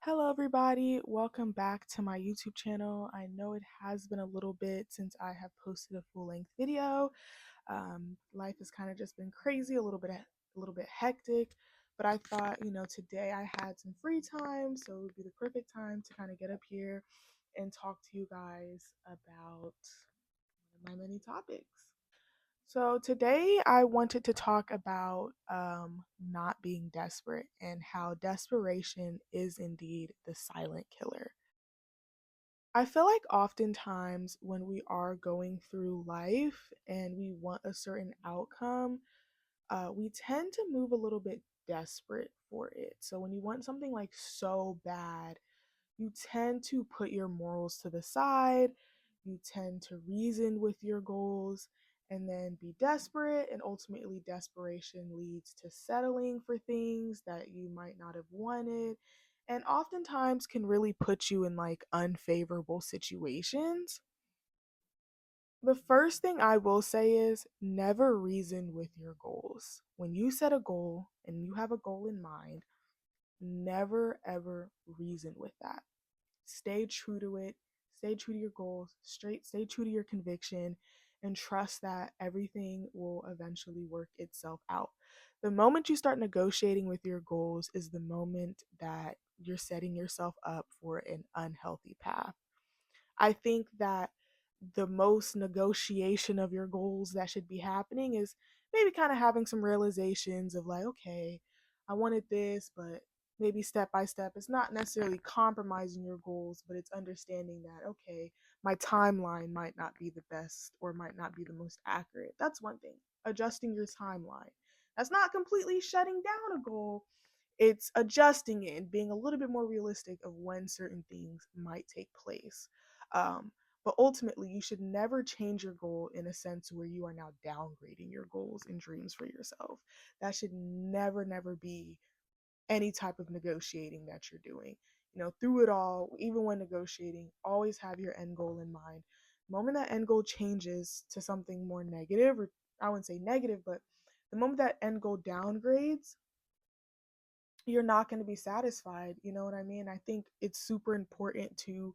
Hello, everybody. Welcome back to my YouTube channel. I know it has been a little bit since I have posted a full length video. Life has kind of just been crazy, a little bit hectic, but I thought, today I had some free time, so it would be the perfect time to kind of get up here and talk to you guys about one of my many topics. So today I wanted to talk about not being desperate and how desperation is indeed the silent killer. I feel like oftentimes when we are going through life and we want a certain outcome, we tend to move a little bit desperate for it. So when you want something like so bad, you tend to put your morals to the side, you tend to reason with your goals, and then be desperate. And ultimately, desperation leads to settling for things that you might not have wanted, and oftentimes can really put you in like unfavorable situations. The first thing I will say is never reason with your goals. When you set a goal and you have a goal in mind, never ever reason with that. Stay true to it, stay true to your goals, stay true to your conviction, and trust that everything will eventually work itself out. The moment you start negotiating with your goals is the moment that you're setting yourself up for an unhealthy path. I think that the most negotiation of your goals that should be happening is maybe kind of having some realizations of like, okay, I wanted this, but maybe step by step. It's not necessarily compromising your goals, but it's understanding that, okay, my timeline might not be the best or might not be the most accurate. That's one thing. Adjusting your timeline. That's not completely shutting down a goal. It's adjusting it and being a little bit more realistic of when certain things might take place. Um, but ultimately, you should never change your goal in a sense where you are now downgrading your goals and dreams for yourself. That should never, never be any type of negotiating that you're doing. Through it all, even when negotiating, always have your end goal in mind. The moment that end goal changes to something more negative, or I wouldn't say negative, but the moment that end goal downgrades, you're not going to be satisfied. You know what I mean? I think it's super important to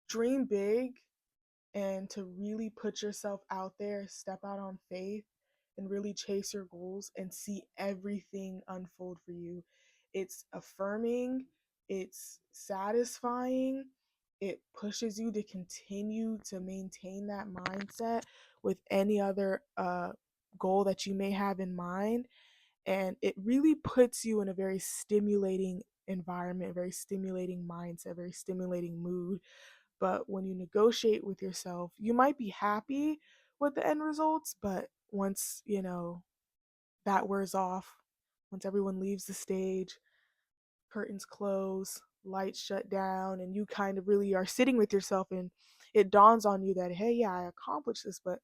dream big and to really put yourself out there, step out on faith, and really chase your goals and see everything unfold for you. It's affirming, it's satisfying, it pushes you to continue to maintain that mindset with any other goal that you may have in mind. And it really puts you in a very stimulating environment, very stimulating mindset, very stimulating mood. But when you negotiate with yourself, you might be happy with the end results, but once, that wears off, once everyone leaves the stage, curtains close, lights shut down, and you kind of really are sitting with yourself, and it dawns on you that, hey, yeah, I accomplished this, but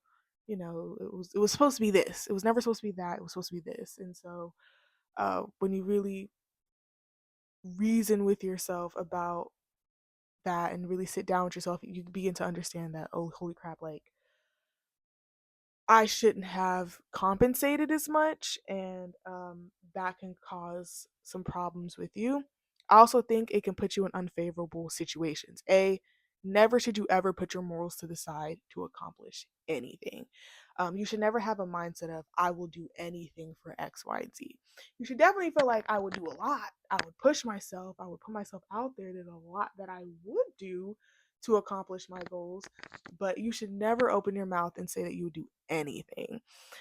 it was supposed to be this. It was never supposed to be that. It was supposed to be this. And so when you really reason with yourself about that and really sit down with yourself, you begin to understand that, oh, holy crap, like I shouldn't have compensated as much, and that can cause some problems with you. I also think it can put you in unfavorable situations. Never should you ever put your morals to the side to accomplish anything. You should never have a mindset of, I will do anything for X, Y, and Z. You should definitely feel like I would do a lot. I would push myself. I would put myself out there. There's a lot that I would do to accomplish my goals, but you should never open your mouth and say that you would do anything,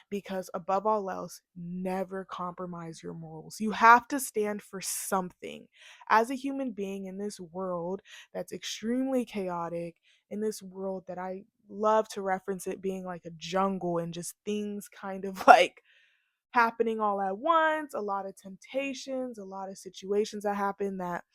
because above all else, never compromise your morals. You have to stand for something. As a human being in this world that's extremely chaotic, in this world that I love to reference it being like a jungle and just things kind of like happening all at once, a lot of temptations, a lot of situations that happen that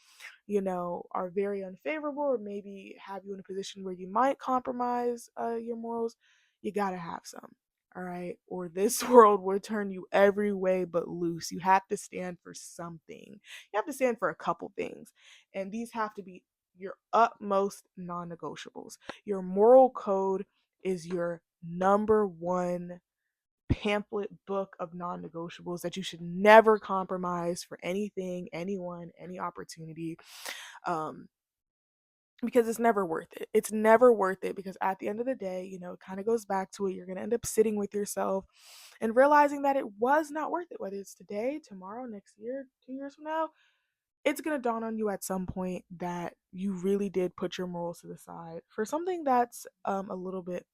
are very unfavorable or maybe have you in a position where you might compromise your morals, you gotta have some. All right. Or this world will turn you every way but loose. You have to stand for something. You have to stand for a couple things. And these have to be your utmost non negotiables. Your moral code is your number one pamphlet book of non negotiables that you should never compromise for anything, anyone, any opportunity. Um, because it's never worth it. It's never worth it because at the end of the day, it kind of goes back to it. You're going to end up sitting with yourself and realizing that it was not worth it, whether it's today, tomorrow, next year, 2 years from now. It's going to dawn on you at some point that you really did put your morals to the side for something that's a little bit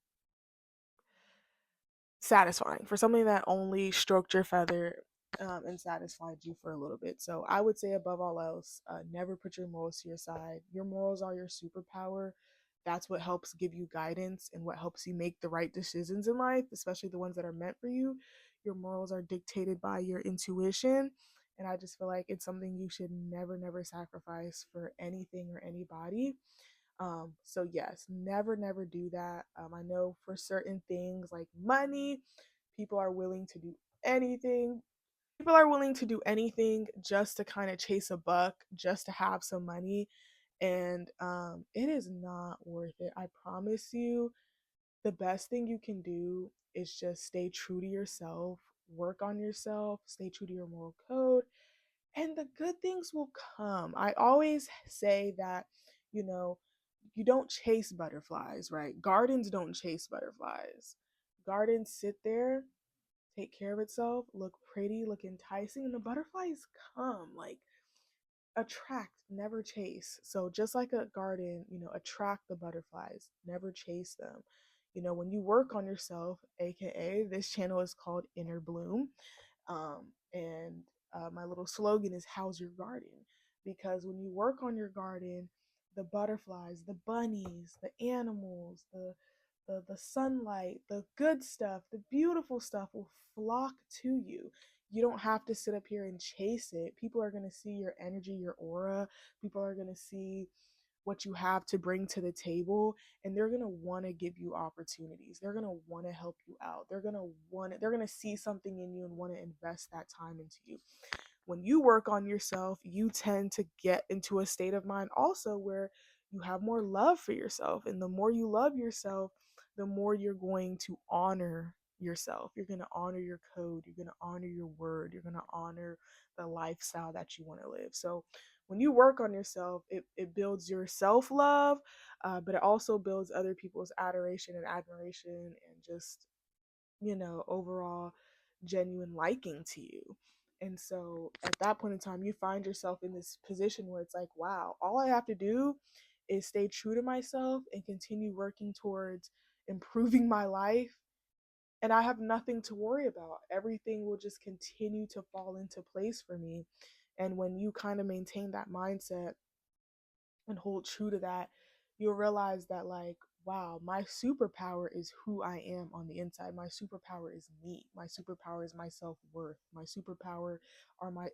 satisfying, for something that only stroked your feather and satisfied you for a little bit. So I would say, above all else, never put your morals to your side. Your morals are your superpower. That's what helps give you guidance and what helps you make the right decisions in life, especially the ones that are meant for you. Your morals are dictated by your intuition. And I just feel like it's something you should never, never sacrifice for anything or anybody. So yes, never, never do that. I know for certain things like money, people are willing to do anything. People are willing to do anything just to kind of chase a buck, just to have some money. And it is not worth it. I promise you, the best thing you can do is just stay true to yourself, work on yourself, stay true to your moral code, and the good things will come. I always say that, you know, you don't chase butterflies, right? Gardens don't chase butterflies. Gardens sit there, take care of itself, look pretty, look enticing, and the butterflies come. Like, attract, never chase. So just like a garden, attract the butterflies, never chase them. When you work on yourself, aka this channel is called Inner Bloom, and my little slogan is "How's your garden?" Because when you work on your garden, the butterflies, the bunnies, the animals, the sunlight, the good stuff, the beautiful stuff will flock to you. You don't have to sit up here and chase it. People are going to see your energy, your aura. People are going to see what you have to bring to the table, and they're going to want to give you opportunities. They're going to want to help you out. They're going to see something in you and want to invest that time into you. When you work on yourself, you tend to get into a state of mind also where you have more love for yourself. And the more you love yourself, the more you're going to honor yourself. You're going to honor your code. You're going to honor your word. You're going to honor the lifestyle that you want to live. So when you work on yourself, it builds your self love, but it also builds other people's adoration and admiration and just, overall genuine liking to you. And so at that point in time, you find yourself in this position where it's like, wow, all I have to do is stay true to myself and continue working towards improving my life. And I have nothing to worry about. Everything will just continue to fall into place for me. And when you kind of maintain that mindset and hold true to that, you'll realize that, like, wow, my superpower is who I am on the inside. My superpower is me. My superpower is my self-worth. My superpower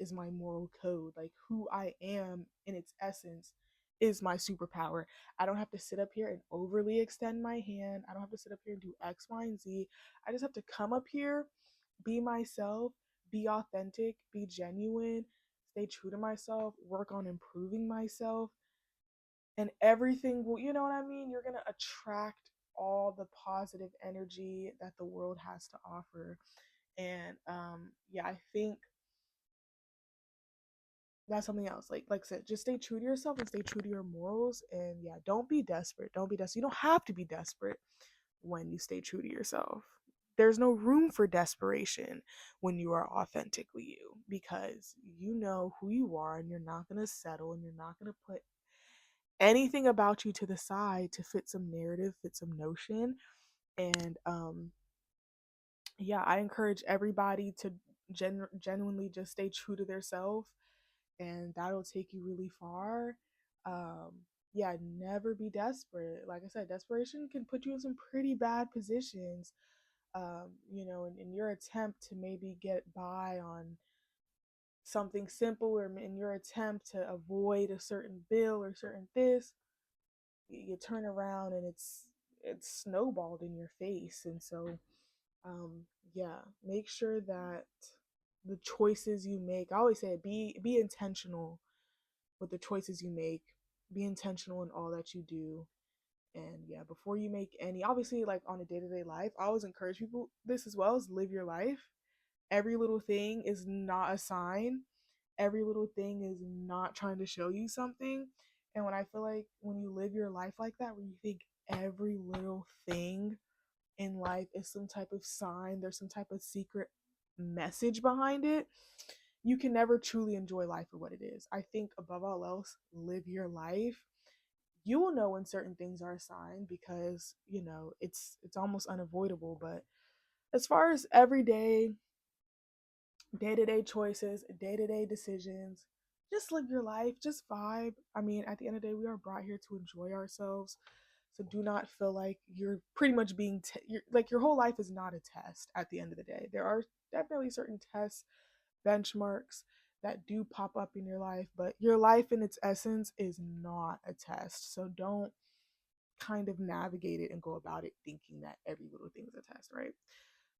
is my moral code. Like, who I am in its essence is my superpower. I don't have to sit up here and overly extend my hand. I don't have to sit up here and do X, Y, and Z. I just have to come up here, be myself, be authentic, be genuine, stay true to myself, work on improving myself, and everything will, you know what I mean? You're going to attract all the positive energy that the world has to offer. And yeah, I think that's something else. Like I said, just stay true to yourself and stay true to your morals. And yeah, don't be desperate. Don't be desperate. You don't have to be desperate when you stay true to yourself. There's no room for desperation when you are authentically you, because you know who you are and you're not going to settle, and you're not going to put anything about you to the side to fit some narrative, fit some notion. And yeah, I encourage everybody to genuinely just stay true to their self, and that'll take you really far. Um, yeah, never be desperate. Like I said, desperation can put you in some pretty bad positions. In your attempt to maybe get by on something simple, or in your attempt to avoid a certain bill or certain this, you turn around and it's snowballed in your face. And so yeah, make sure that the choices you make, I always say it, be intentional with the choices you make. Be intentional in all that you do. And yeah, before you make any, obviously, like on a day-to-day life, I always encourage people this as well, is live your life. Every little thing is not a sign. Every little thing is not trying to show you something. And when I feel like when you live your life like that, where you think every little thing in life is some type of sign, there's some type of secret message behind it, you can never truly enjoy life for what it is. I think above all else, live your life. You will know when certain things are a sign because, it's almost unavoidable. But as far as everyday, day-to-day choices, day-to-day decisions, just live your life, just vibe. I mean, at the end of the day, we are brought here to enjoy ourselves. So do not feel like you're pretty much being like your whole life is not a test. At the end of the day, there are definitely certain tests, benchmarks that do pop up in your life, but your life in its essence is not a test. So don't kind of navigate it and go about it thinking that every little thing is a test, right?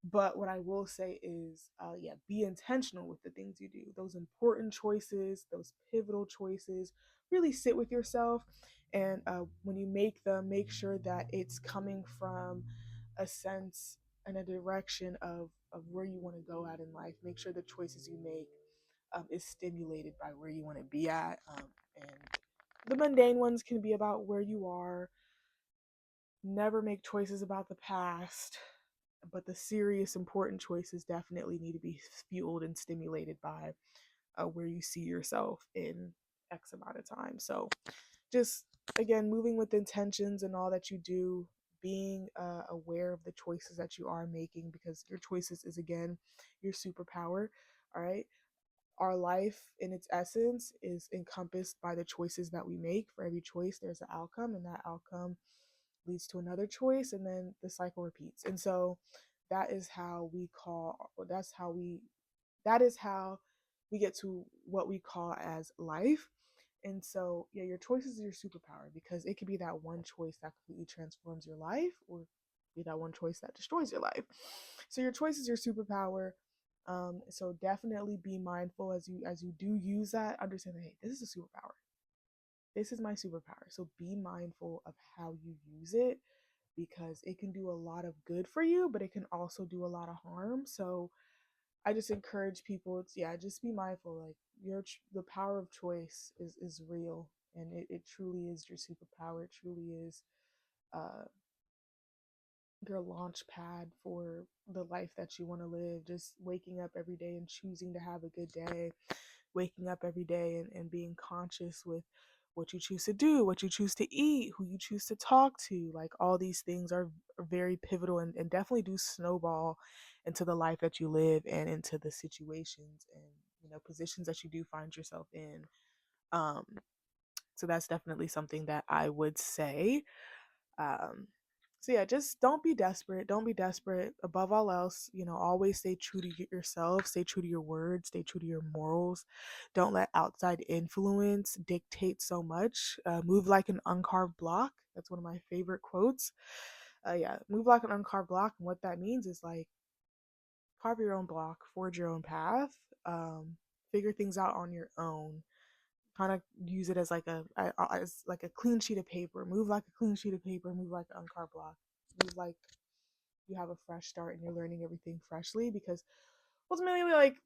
But what I will say is, yeah, be intentional with the things you do. Those important choices, those pivotal choices, really sit with yourself. And when you make them, make sure that it's coming from a sense and a direction of where you want to go at in life. Make sure the choices you make is stimulated by where you want to be at. And the mundane ones can be about where you are. Never make choices about the past, but the serious, important choices definitely need to be fueled and stimulated by where you see yourself in X amount of time. So, just again, moving with intentions and all that you do, being aware of the choices that you are making, because your choices is again your superpower. All right. Our life in its essence is encompassed by the choices that we make. For every choice, there's an outcome, and that outcome leads to another choice, and then the cycle repeats. And so that is how we call, that is how we get to what we call as life. And so, yeah, your choices are your superpower, because it could be that one choice that completely transforms your life, or be that one choice that destroys your life. So your choice is your superpower. So definitely be mindful as you do use that. Understand that, hey, this is a superpower. This is my superpower. So be mindful of how you use it, because it can do a lot of good for you, but it can also do a lot of harm. So I just encourage people, yeah, just be mindful. Like the power of choice is real, and it truly is your superpower. It truly is uh, your launch pad for the life that you want to live. Just waking up every day and choosing to have a good day, waking up every day and being conscious with what you choose to do, what you choose to eat, who you choose to talk to. Like all these things are very pivotal, and definitely do snowball into the life that you live and into the situations and positions that you do find yourself in. Um, so that's definitely something that I would say. Um, so yeah, just don't be desperate. Don't be desperate. Above all else, always stay true to yourself. Stay true to your words. Stay true to your morals. Don't let outside influence dictate so much. Move like an uncarved block. That's one of my favorite quotes. Yeah, move like an uncarved block. And what that means is like carve your own block, forge your own path, figure things out on your own. Kind of use it as like a clean sheet of paper. Move like a clean sheet of paper. Move like an uncarved block. Move like you have a fresh start and you're learning everything freshly. Because ultimately, like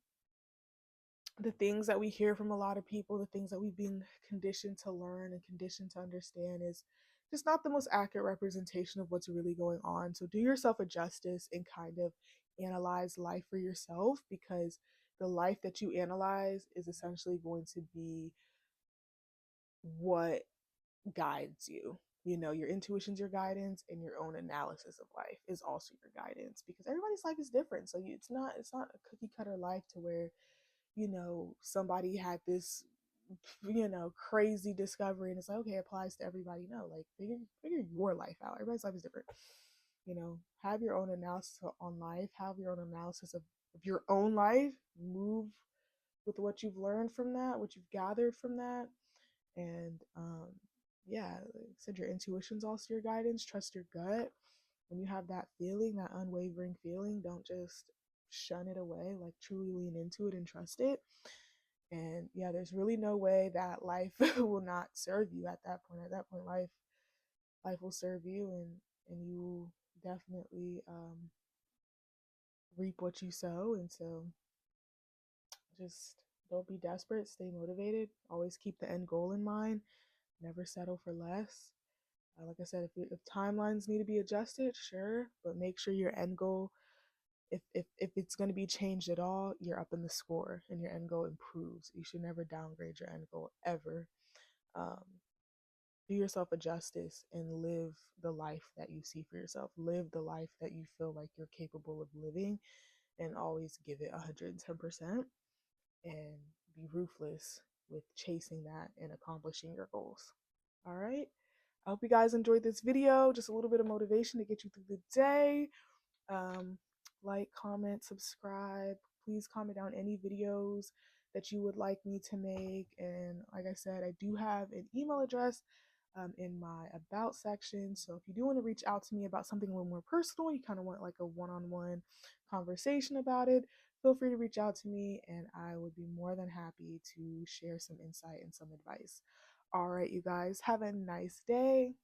the things that we hear from a lot of people, the things that we've been conditioned to learn and conditioned to understand, is just not the most accurate representation of what's really going on. So do yourself a justice and kind of analyze life for yourself, because the life that you analyze is essentially going to be what guides you. Your intuition's your guidance, and your own analysis of life is also your guidance, because everybody's life is different. So it's not a cookie cutter life to where somebody had this crazy discovery and it's like, okay, it applies to everybody. No, like figure your life out. Everybody's life is different. Have your own analysis on life, have your own analysis of your own life, move with what you've learned from that, what you've gathered from that. And yeah, like I said, your intuition's also your guidance. Trust your gut. When you have that feeling, that unwavering feeling, don't just shun it away. Like truly lean into it and trust it. And yeah, there's really no way that life will not serve you at that point. At that point, life will serve you, and you definitely reap what you sow. And so just don't be desperate. Stay motivated. Always keep the end goal in mind. Never settle for less. Like I said, if timelines need to be adjusted, sure, but make sure your end goal, if it's going to be changed at all, you're up in the score and your end goal improves. You should never downgrade your end goal ever. Um, do yourself a justice and live the life that you see for yourself. Live the life that you feel like you're capable of living, and always give it 110% and be ruthless with chasing that and accomplishing your goals. All right. I hope you guys enjoyed this video. Just a little bit of motivation to get you through the day. Um, like, comment, subscribe. Please comment down any videos that you would like me to make. And like I said, I do have an email address in my about section. So if you do want to reach out to me about something a little more personal, you kind of want like a one-on-one conversation about it, feel free to reach out to me and I would be more than happy to share some insight and some advice. All right, you guys, have a nice day.